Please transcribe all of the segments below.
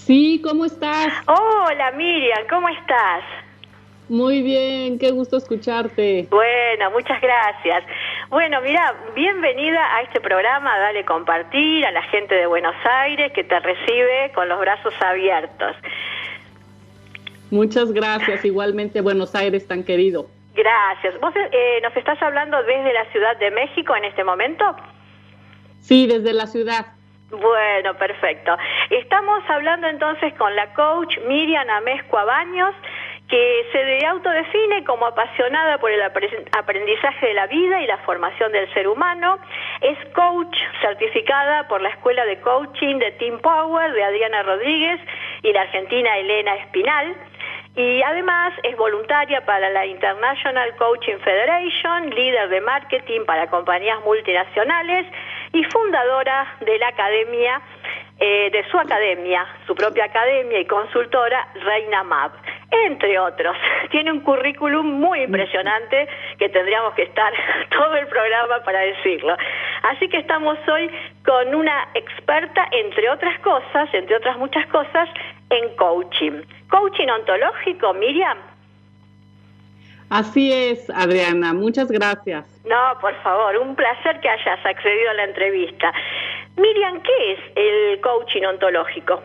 Sí, ¿cómo estás? Hola Miriam, ¿cómo estás? Muy bien, qué gusto escucharte. Bueno, muchas gracias. Bueno, mira, bienvenida a este programa, dale compartir, a la gente de Buenos Aires que te recibe con los brazos abiertos. Muchas gracias, igualmente Buenos Aires tan querido. Gracias. ¿Vos nos estás hablando desde la Ciudad de México en este momento? Sí, desde la ciudad. Bueno, perfecto. Estamos hablando entonces con la coach Miriam Amezcua Baños, que se autodefine como apasionada por el aprendizaje de la vida y la formación del ser humano. Es coach certificada por la Escuela de Coaching de Team Power de Adriana Rodríguez y la argentina Elena Espinal. Y además es voluntaria para la International Coaching Federation, líder de marketing para compañías multinacionales y fundadora de la academia, de su propia academia y consultora Reina Map, entre otros. Tiene un currículum muy impresionante que tendríamos que estar todo el programa para decirlo. Así que estamos hoy con una experta, entre otras muchas cosas, en coaching. ¿Coaching ontológico, Miriam? Así es, Adriana, muchas gracias. No, por favor, un placer que hayas accedido a la entrevista. Miriam, ¿qué es el coaching ontológico?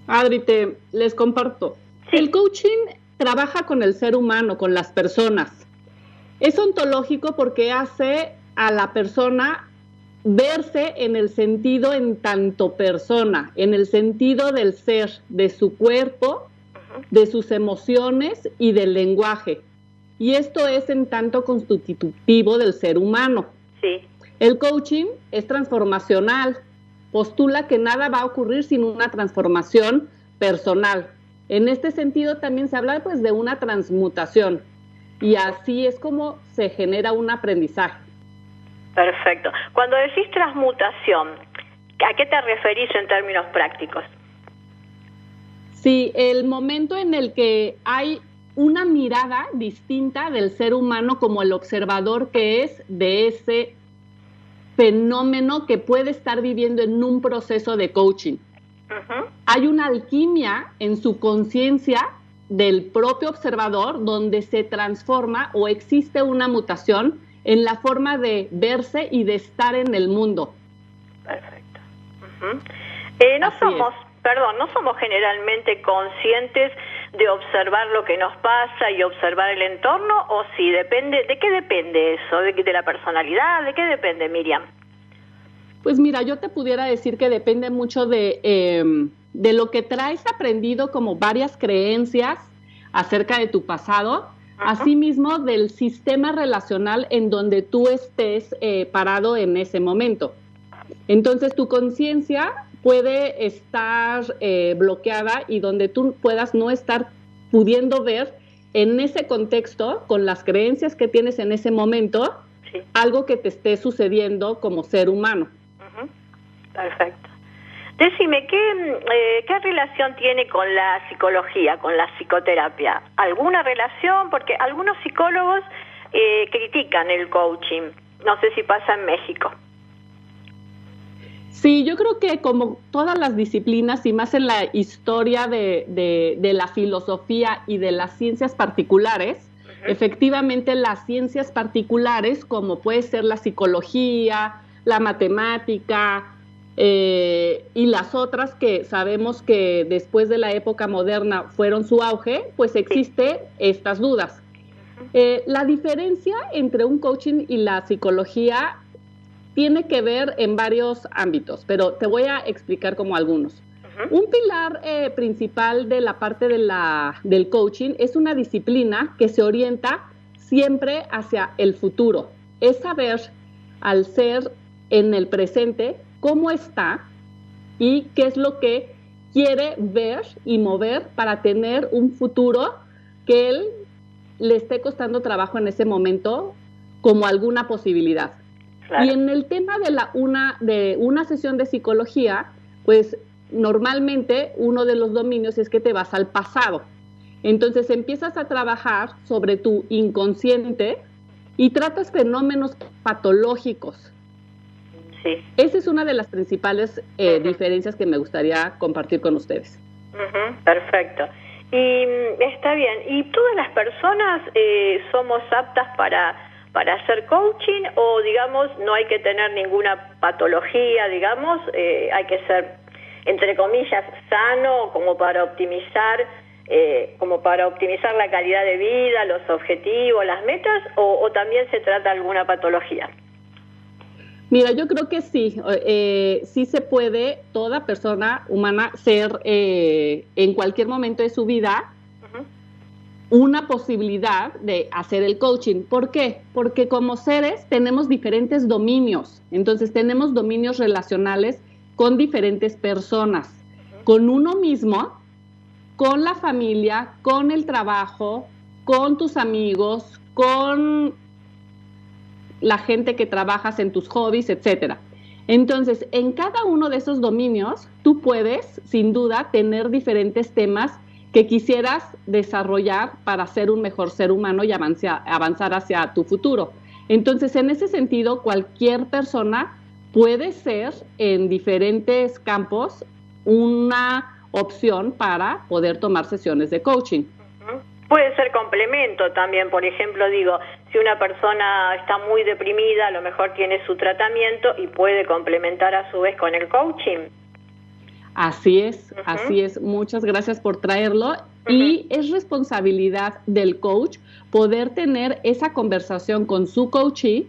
Adri, les comparto. Sí. El coaching trabaja con el ser humano, con las personas. Es ontológico porque hace a la persona verse en el sentido en tanto persona, en el sentido del ser, de su cuerpo, de sus emociones y del lenguaje. Y esto es en tanto constitutivo del ser humano. Sí. El coaching es transformacional. Postula que nada va a ocurrir sin una transformación personal. En este sentido también se habla pues de una transmutación. Y así es como se genera un aprendizaje. Perfecto. Cuando decís transmutación, ¿a qué te referís en términos prácticos? Sí, el momento en el que hay una mirada distinta del ser humano como el observador que es de ese fenómeno que puede estar viviendo en un proceso de coaching. Hay una alquimia en su conciencia del propio observador donde se transforma o existe una mutación en la forma de verse y de estar en el mundo. Perfecto. No somos generalmente conscientes de observar lo que nos pasa y observar el entorno, o sí, depende. ¿De qué depende eso? ¿De la personalidad? ¿De qué depende, Miriam? Pues mira, yo te pudiera decir que depende mucho de lo que traes aprendido, como varias creencias acerca de tu pasado, asimismo del sistema relacional en donde tú estés parado en ese momento. Entonces tu conciencia puede estar bloqueada y donde tú puedas no estar pudiendo ver en ese contexto, con las creencias que tienes en ese momento, sí, algo que te esté sucediendo como ser humano. Perfecto. Decime, ¿qué relación tiene con la psicología, con la psicoterapia? ¿Alguna relación? Porque algunos psicólogos critican el coaching. No sé si pasa en México. Sí, yo creo que como todas las disciplinas y más en la historia de la filosofía y de las ciencias particulares, efectivamente las ciencias particulares, como puede ser la psicología, la matemática y las otras que sabemos que después de la época moderna fueron su auge, pues existe estas dudas. La diferencia entre un coaching y la psicología tiene que ver en varios ámbitos, pero te voy a explicar como algunos. Un pilar principal de la parte del coaching es una disciplina que se orienta siempre hacia el futuro. Es saber, al ser en el presente, cómo está y qué es lo que quiere ver y mover para tener un futuro que él le esté costando trabajo en ese momento como alguna posibilidad. Claro. Y en el tema de una sesión de psicología, pues normalmente uno de los dominios es que te vas al pasado. Entonces empiezas a trabajar sobre tu inconsciente y tratas fenómenos patológicos. Sí. Esa es una de las principales diferencias que me gustaría compartir con ustedes. Perfecto. Y está bien. ¿Y todas las personas somos aptas para hacer coaching o, digamos, no hay que tener ninguna patología, digamos, hay que ser, entre comillas, sano como para optimizar la calidad de vida, los objetivos, las metas, o también se trata de alguna patología? Mira, yo creo que sí, sí se puede toda persona humana ser en cualquier momento de su vida una posibilidad de hacer el coaching. ¿Por qué? Porque como seres tenemos diferentes dominios, entonces tenemos dominios relacionales con diferentes personas, con uno mismo, con la familia, con el trabajo, con tus amigos, con la gente que trabajas en tus hobbies, etcétera. Entonces, en cada uno de esos dominios, tú puedes, sin duda, tener diferentes temas que quisieras desarrollar para ser un mejor ser humano y avanzar hacia tu futuro. Entonces, en ese sentido, cualquier persona puede ser en diferentes campos una opción para poder tomar sesiones de coaching. Puede ser complemento también, por ejemplo, digo, si una persona está muy deprimida, a lo mejor tiene su tratamiento y puede complementar a su vez con el coaching. Así es, así es. Muchas gracias por traerlo. Y es responsabilidad del coach poder tener esa conversación con su coachee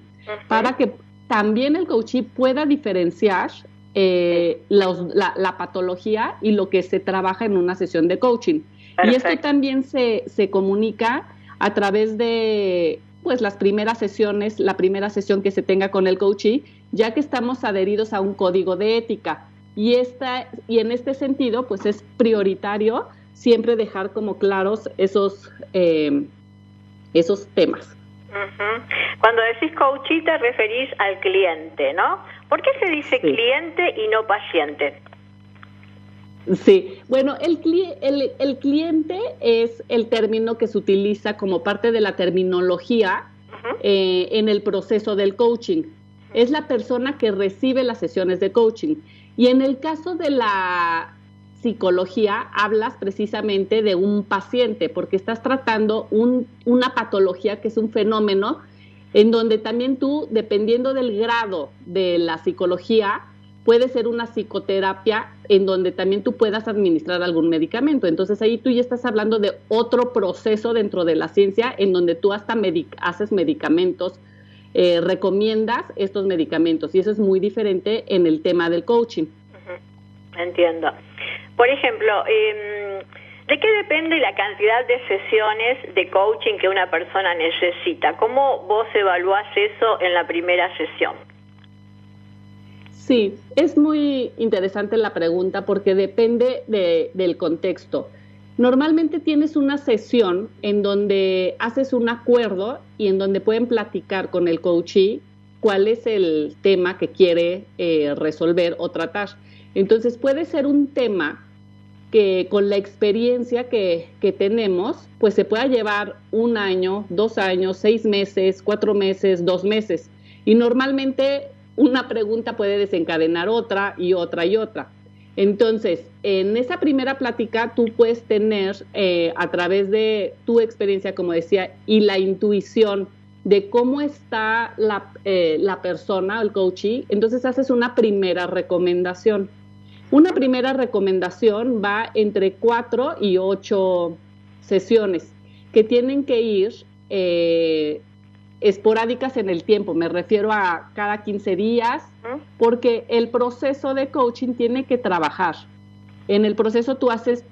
para que también el coachee pueda diferenciar la patología y lo que se trabaja en una sesión de coaching. Perfecto. Y esto también se comunica a través de pues las primeras sesiones, la primera sesión que se tenga con el coachee, ya que estamos adheridos a un código de ética. Y en este sentido, pues es prioritario siempre dejar como claros esos temas. Cuando decís coachee te referís al cliente, ¿no? ¿Por qué se dice cliente y no paciente? Sí, bueno, el cliente es el término que se utiliza como parte de la terminología en el proceso del coaching. Es la persona que recibe las sesiones de coaching. Y en el caso de la psicología, hablas precisamente de un paciente, porque estás tratando una patología que es un fenómeno en donde también tú, dependiendo del grado de la psicología, puede ser una psicoterapia en donde también tú puedas administrar algún medicamento. Entonces ahí tú ya estás hablando de otro proceso dentro de la ciencia en donde tú hasta haces medicamentos, recomiendas estos medicamentos, y eso es muy diferente en el tema del coaching. Entiendo. Por ejemplo, ¿de qué depende la cantidad de sesiones de coaching que una persona necesita? ¿Cómo vos evaluás eso en la primera sesión? Sí, es muy interesante la pregunta porque depende del contexto. Normalmente tienes una sesión en donde haces un acuerdo y en donde pueden platicar con el coachee cuál es el tema que quiere resolver o tratar. Entonces puede ser un tema que con la experiencia que tenemos, pues se pueda llevar 1 año, 2 años, 6 meses, 4 meses, 2 meses. Y normalmente una pregunta puede desencadenar otra y otra y otra. Entonces, en esa primera plática tú puedes tener a través de tu experiencia, como decía, y la intuición de cómo está la persona, el coachee, entonces haces una primera recomendación. Una primera recomendación va entre 4 y 8 sesiones que tienen que ir esporádicas en el tiempo. Me refiero a cada 15 días, porque el proceso de coaching tiene que trabajar. En el proceso tú se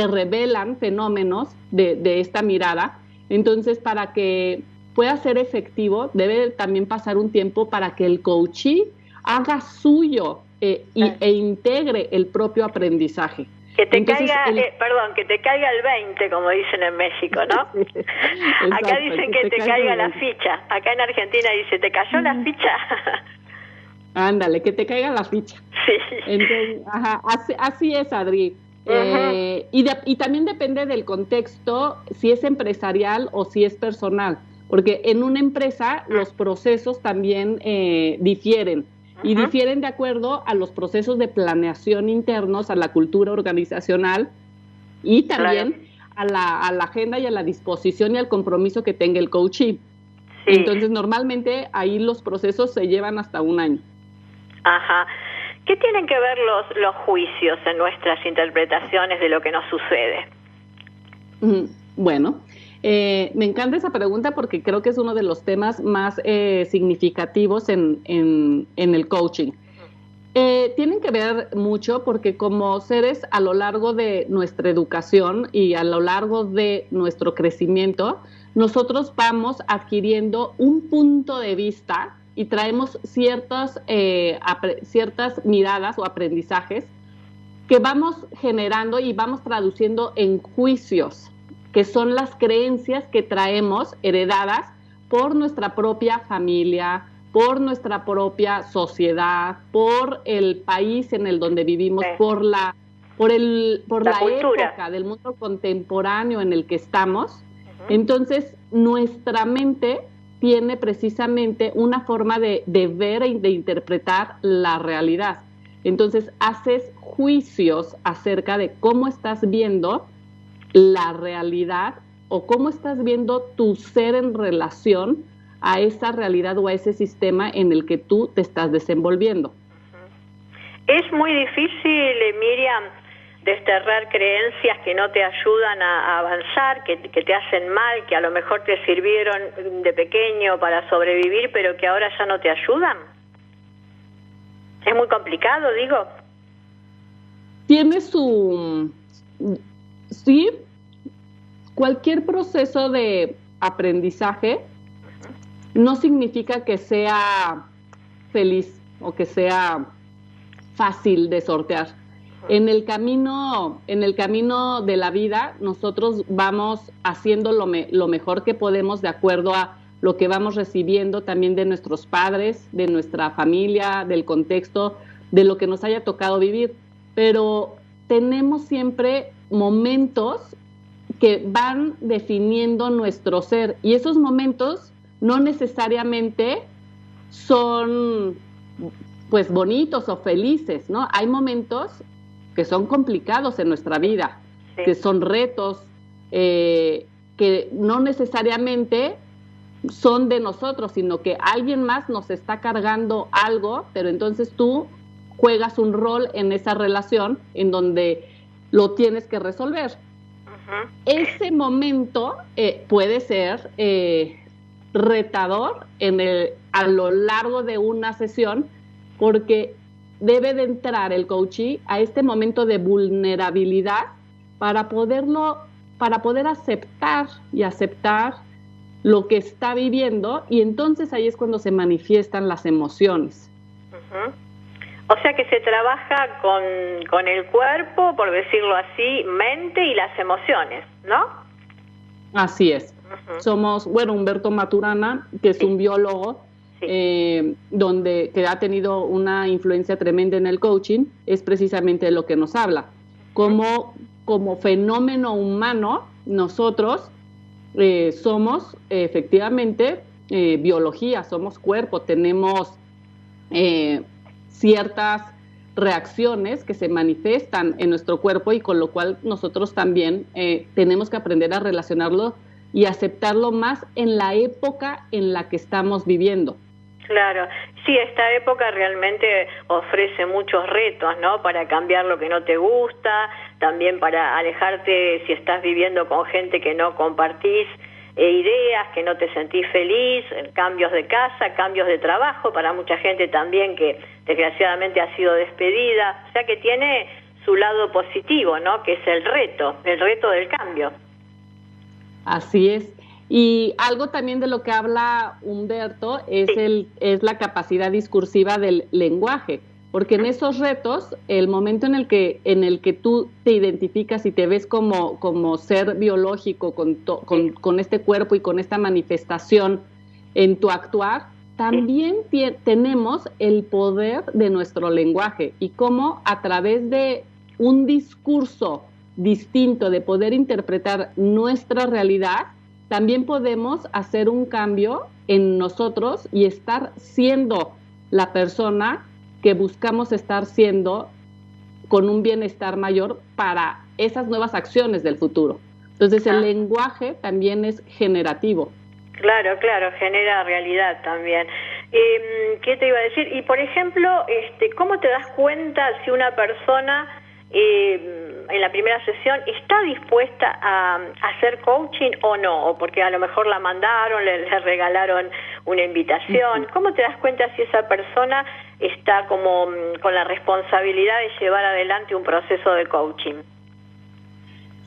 revelan fenómenos de esta mirada. Entonces, para que pueda ser efectivo, debe también pasar un tiempo para que el coachee haga suyo e integre el propio aprendizaje. Que te caiga el 20, como dicen en México, ¿no? Exacto, acá dicen que te caiga la ficha. Acá en Argentina dice, ¿te cayó la ficha? Ándale, que te caiga la ficha. Sí. Entonces, así es, Adri. Y también depende del contexto, si es empresarial o si es personal. porque en una empresa los procesos también difieren, y difieren de acuerdo a los procesos de planeación internos, a la cultura organizacional y también a la agenda y a la disposición y al compromiso que tenga el coachee. Entonces, normalmente ahí los procesos se llevan hasta un año. Ajá. ¿Qué tienen que ver los juicios en nuestras interpretaciones de lo que nos sucede? Bueno, me encanta esa pregunta porque creo que es uno de los temas más significativos en el coaching. Tienen que ver mucho porque como seres a lo largo de nuestra educación y a lo largo de nuestro crecimiento, nosotros vamos adquiriendo un punto de vista y traemos ciertas miradas o aprendizajes que vamos generando y vamos traduciendo en juicios, que son las creencias que traemos heredadas por nuestra propia familia, por nuestra propia sociedad, por el país en el donde vivimos, por la época del mundo contemporáneo en el que estamos. Entonces, nuestra mente tiene precisamente una forma de ver y de interpretar la realidad. Entonces, haces juicios acerca de cómo estás viendo la realidad o cómo estás viendo tu ser en relación a esa realidad o a ese sistema en el que tú te estás desenvolviendo. Es muy difícil, Miriam, desterrar creencias que no te ayudan a avanzar, que te hacen mal, que a lo mejor te sirvieron de pequeño para sobrevivir, pero que ahora ya no te ayudan. Es muy complicado, digo. Tiene su... Sí, cualquier proceso de aprendizaje no significa que sea feliz o que sea fácil de sortear. En el camino de la vida, nosotros vamos haciendo lo mejor que podemos de acuerdo a lo que vamos recibiendo también de nuestros padres, de nuestra familia, del contexto, de lo que nos haya tocado vivir. Pero tenemos siempre momentos que van definiendo nuestro ser y esos momentos no necesariamente son pues bonitos o felices, ¿no? Hay momentos que son complicados en nuestra vida, que son retos, que no necesariamente son de nosotros, sino que alguien más nos está cargando algo, pero entonces tú juegas un rol en esa relación en donde lo tienes que resolver. Ese momento puede ser retador a lo largo de una sesión, porque debe de entrar el coachee a este momento de vulnerabilidad para poder aceptar lo que está viviendo, y entonces ahí es cuando se manifiestan las emociones. O sea que se trabaja con el cuerpo, por decirlo así, mente y las emociones, ¿no? Así es. Somos, Humberto Maturana, que es un biólogo, que ha tenido una influencia tremenda en el coaching, es precisamente de lo que nos habla. Como fenómeno humano, nosotros somos efectivamente biología, somos cuerpo, tenemos ciertas reacciones que se manifiestan en nuestro cuerpo y con lo cual nosotros también tenemos que aprender a relacionarlo y aceptarlo más en la época en la que estamos viviendo. Claro, sí, esta época realmente ofrece muchos retos, ¿no? Para cambiar lo que no te gusta, también para alejarte si estás viviendo con gente que no compartís ideas, que no te sentís feliz, cambios de casa, cambios de trabajo, para mucha gente también que desgraciadamente ha sido despedida, o sea que tiene su lado positivo, ¿no? Que es el reto del cambio. Así es. Y algo también de lo que habla Humberto es la capacidad discursiva del lenguaje, porque en esos retos, el momento en el que tú te identificas y te ves como ser biológico con este cuerpo y con esta manifestación en tu actuar, también tenemos el poder de nuestro lenguaje y cómo a través de un discurso distinto de poder interpretar nuestra realidad, también podemos hacer un cambio en nosotros y estar siendo la persona que buscamos estar siendo con un bienestar mayor para esas nuevas acciones del futuro. Entonces, el lenguaje también es generativo. Claro, genera realidad también. ¿Qué te iba a decir? Y, por ejemplo, ¿cómo te das cuenta si una persona en la primera sesión está dispuesta a hacer coaching o no? O porque a lo mejor la mandaron, le regalaron una invitación. ¿Cómo te das cuenta si esa persona está como con la responsabilidad de llevar adelante un proceso de coaching?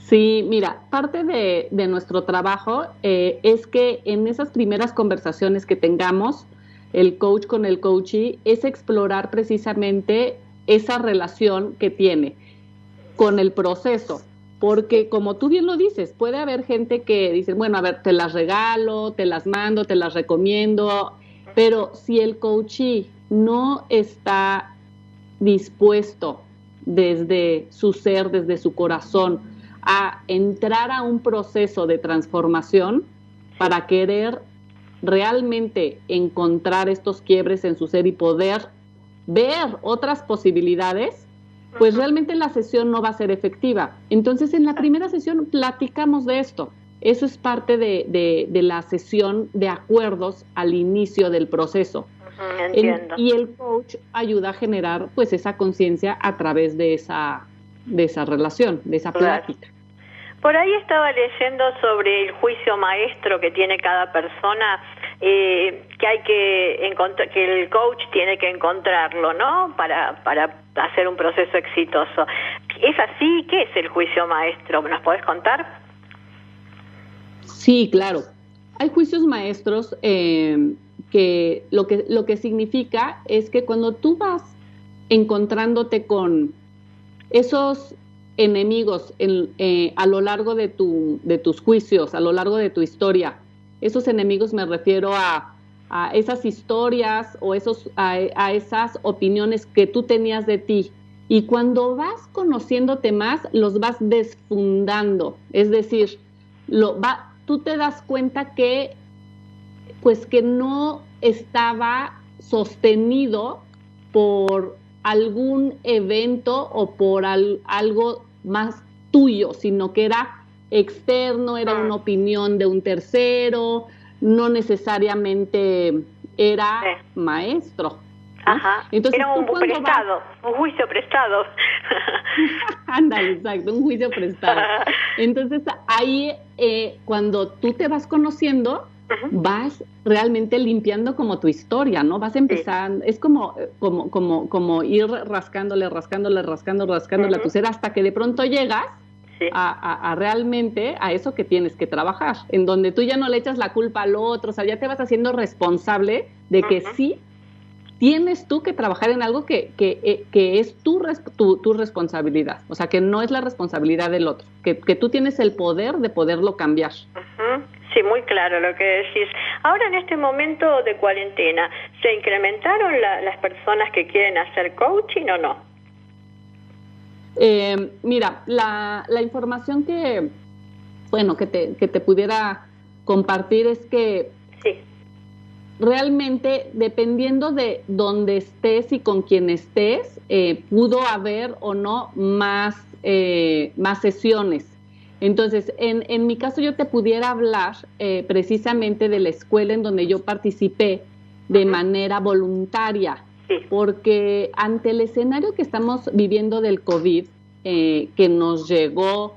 Sí, mira, parte de nuestro trabajo es que en esas primeras conversaciones que tengamos, el coach con el coachee, es explorar precisamente esa relación que tiene con el proceso. Porque como tú bien lo dices, puede haber gente que dice, bueno, a ver, te las regalo, te las mando, te las recomiendo, pero si el coachee no está dispuesto desde su ser, desde su corazón, a entrar a un proceso de transformación para querer realmente encontrar estos quiebres en su ser y poder ver otras posibilidades, pues realmente la sesión no va a ser efectiva. Entonces, en la primera sesión platicamos de esto. Eso es parte de la sesión de acuerdos al inicio del proceso. Entiendo. Y el coach ayuda a generar pues esa conciencia a través de esa relación, de esa plática. Por ahí estaba leyendo sobre el juicio maestro que tiene cada persona, que hay que encontrar, que el coach tiene que encontrarlo, ¿no? Para hacer un proceso exitoso. ¿Es así? ¿Qué es el juicio maestro? ¿Nos podés contar? Sí, claro. Hay juicios maestros que lo que significa es que cuando tú vas encontrándote con esos enemigos a lo largo de tus juicios, a lo largo de tu historia, esos enemigos me refiero a esas historias o a esas opiniones que tú tenías de ti, y cuando vas conociéndote más, los vas desfundando, es decir, tú te das cuenta que no estaba sostenido por algún evento o por algo más tuyo, sino que era externo, era una opinión de un tercero, no necesariamente era maestro, ¿no? Ajá. Entonces, era un juicio prestado. Ándale, exacto, un juicio prestado. Entonces, ahí cuando tú te vas conociendo, vas realmente limpiando como tu historia, ¿no? Vas empezando, es como ir rascándole a tu ser hasta que de pronto llegas a realmente a eso que tienes que trabajar, en donde tú ya no le echas la culpa al otro, o sea, ya te vas haciendo responsable de que sí tienes tú que trabajar en algo que es tu responsabilidad, o sea, que no es la responsabilidad del otro, que tú tienes el poder de poderlo cambiar. Sí, muy claro lo que decís. Ahora, en este momento de cuarentena, ¿se incrementaron las personas que quieren hacer coaching o no? Mira, la información que te pudiera compartir es que realmente, dependiendo de dónde estés y con quién estés, pudo haber o no más sesiones. Entonces, en mi caso, yo te pudiera hablar precisamente de la escuela en donde yo participé de manera voluntaria, porque ante el escenario que estamos viviendo del COVID, que nos llegó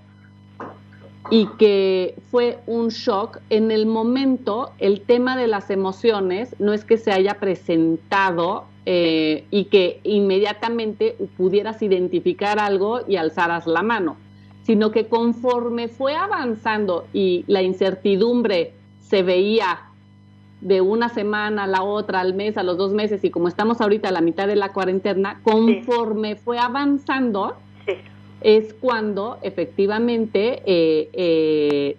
y que fue un shock, en el momento el tema de las emociones no es que se haya presentado y que inmediatamente pudieras identificar algo y alzaras la mano, sino que conforme fue avanzando y la incertidumbre se veía de una semana a la otra, al mes, a los 2 meses, y como estamos ahorita a la mitad de la cuarentena, conforme fue avanzando, es cuando efectivamente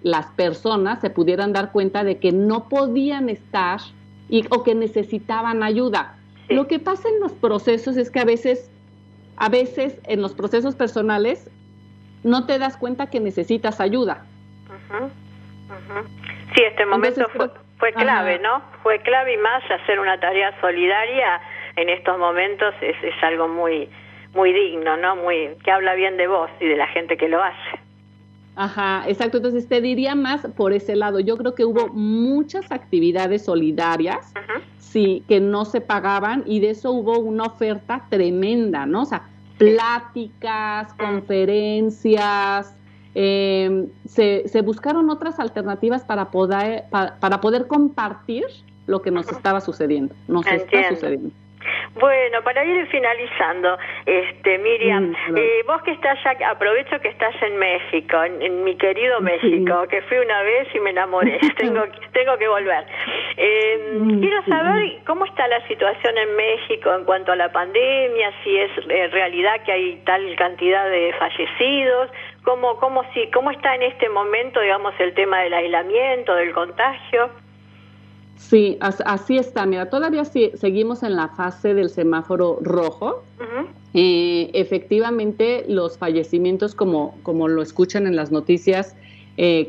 las personas se pudieran dar cuenta de que no podían estar o que necesitaban ayuda. Lo que pasa en los procesos es que a veces en los procesos personales no te das cuenta que necesitas ayuda. Sí, este momento Entonces, fue clave, ¿no? Fue clave, y más hacer una tarea solidaria en estos momentos es algo muy muy digno, ¿no? Que habla bien de vos y de la gente que lo hace. Ajá, exacto. Entonces te diría más por ese lado. Yo creo que hubo muchas actividades solidarias, sí, que no se pagaban, y de eso hubo una oferta tremenda, ¿no? O sea, pláticas, conferencias, se buscaron otras alternativas para poder compartir lo que nos estaba sucediendo, está sucediendo. Bueno, para ir finalizando, Miriam, vos que estás ya, aprovecho que estás en México, en mi querido México, que fui una vez y me enamoré, tengo que volver. Quiero saber cómo está la situación en México en cuanto a la pandemia, si es realidad que hay tal cantidad de fallecidos, cómo está en este momento, digamos, el tema del aislamiento, del contagio. Sí, así está. Mira, todavía seguimos en la fase del semáforo rojo. Efectivamente, los fallecimientos, como lo escuchan en las noticias,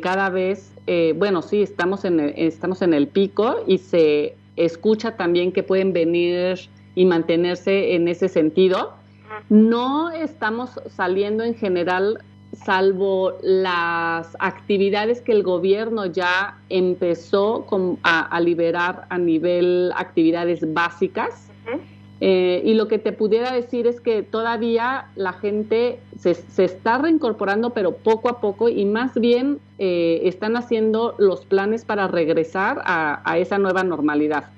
cada vez, sí, estamos en el pico, y se escucha también que pueden venir y mantenerse en ese sentido. No estamos saliendo en general, salvo las actividades que el gobierno ya empezó a liberar a nivel actividades básicas. Y lo que te pudiera decir es que todavía la gente se está reincorporando, pero poco a poco, y más bien están haciendo los planes para regresar a esa nueva normalidad.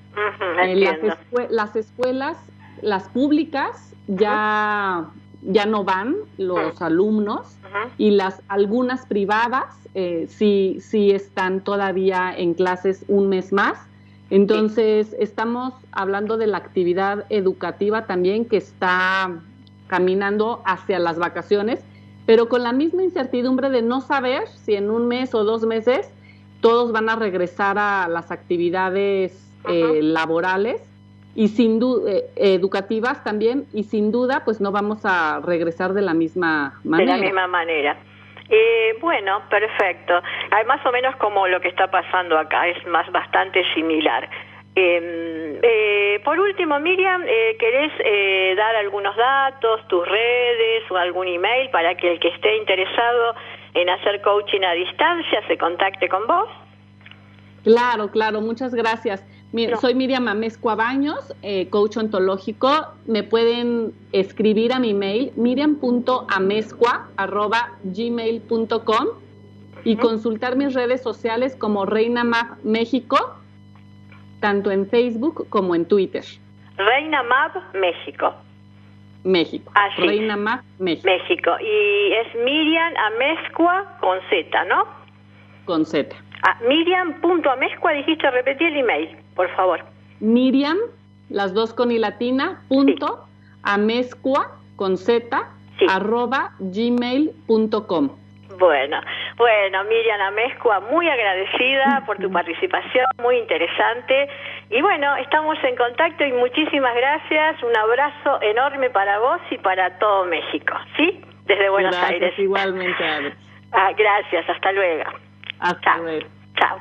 Las escuelas, las públicas, ya no van los alumnos, y algunas privadas sí están todavía en clases un mes más. Entonces, estamos hablando de la actividad educativa también, que está caminando hacia las vacaciones, pero con la misma incertidumbre de no saber si en un mes o 2 meses todos van a regresar a las actividades laborales, y sin duda educativas también, y sin duda pues no vamos a regresar de la misma manera. De la misma manera. Bueno, perfecto. Hay más o menos como lo que está pasando acá, es bastante similar. Por último, Miriam, ¿querés dar algunos datos, tus redes o algún email para que el que esté interesado en hacer coaching a distancia se contacte con vos? Claro, muchas gracias. Soy Miriam Amezcua Baños, coach ontológico. Me pueden escribir a mi mail, miriam.amezcua@gmail.com, y consultar mis redes sociales como Reina Mab México, tanto en Facebook como en Twitter. Reina Mab México. México. Sí. Reina Mab México. Y es Miriam Amezcua con Z, ¿no? Con Z. Miriam.amezcua, dijiste, repetí el email, por favor. Miriam, las dos con i latina, amezcua con Z, @gmail.com. Bueno, Miriam Amezcua, muy agradecida por tu participación, muy interesante. Y bueno, estamos en contacto y muchísimas gracias. Un abrazo enorme para vos y para todo México, ¿sí? Desde Buenos Aires. Igualmente, Alex. Gracias, hasta luego. Hasta luego. Chao.